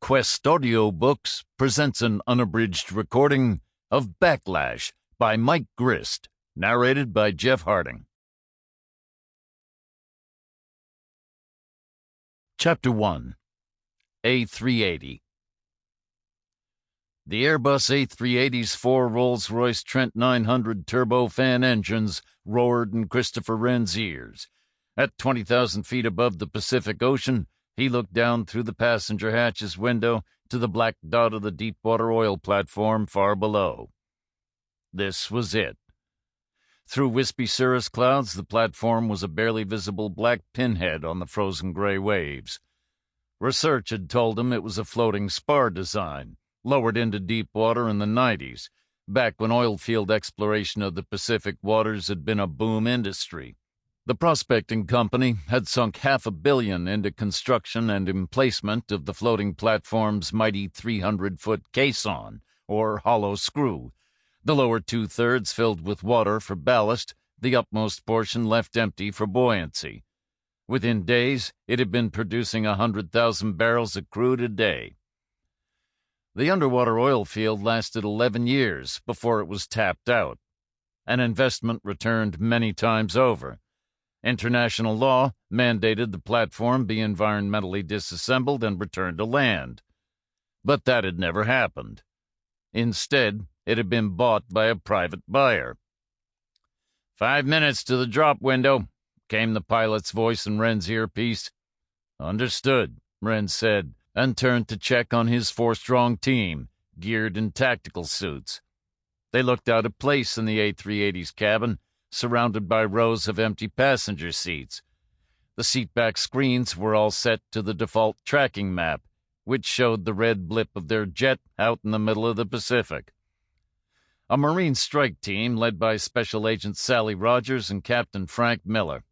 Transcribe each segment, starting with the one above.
Quest Audiobooks presents an unabridged recording of Backlash by Mike Grist, narrated by Jeff Harding. Chapter 1. A380. The Airbus A380's four Rolls-Royce Trent 900 turbofan engines roared in Christopher Wren's ears. At 20,000 feet above the Pacific Ocean, he looked down through the passenger hatch's window to the black dot of the deep-water oil platform far below. This was it. Through wispy cirrus clouds, the platform was a barely visible black pinhead on the frozen gray waves. Research had told him it was a floating spar design, lowered into deep water in the 90s, back when oil field exploration of the Pacific waters had been a boom industry. The prospecting company had sunk $500 million into construction and emplacement of the floating platform's mighty 300-foot caisson, or hollow screw, the lower two-thirds filled with water for ballast, the upmost portion left empty for buoyancy. Within days, it had been producing 100,000 barrels of crude a day. The underwater oil field lasted 11 years before it was tapped out. An investment returned many times over. International law mandated the platform be environmentally disassembled and returned to land. But that had never happened. Instead, it had been bought by a private buyer. 5 minutes to the drop window, came the pilot's voice in Wren's earpiece. Understood, Wren said, and turned to check on his four-strong team, geared in tactical suits. They looked out of place in the A380's cabin, surrounded by rows of empty passenger seats. The seatback screens were all set to the default tracking map, which showed the red blip of their jet out in the middle of the Pacific. A Marine strike team led by Special Agent Sally Rogers and Captain Frank Miller.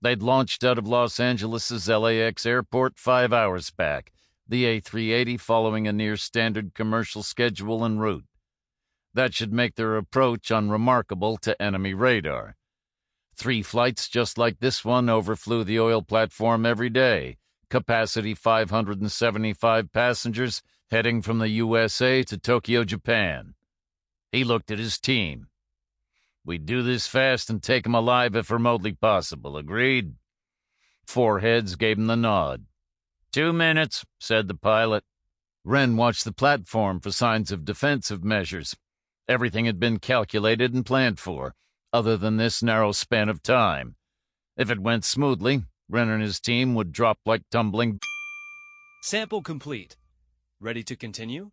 They'd launched out of Los Angeles' LAX airport 5 hours back, the A380 following a near-standard commercial schedule en route. That should make their approach unremarkable to enemy radar. 3 flights just like this one overflew the oil platform every day, capacity 575 passengers heading from the USA to Tokyo, Japan. He looked at his team. We do this fast and take 'em alive if remotely possible, agreed? 4 heads gave him the nod. 2 minutes, said the pilot. Wren watched the platform for signs of defensive measures. Everything had been calculated and planned for, other than this narrow span of time. If it went smoothly, Wren and his team would drop like tumbling. Sample complete. Ready to continue?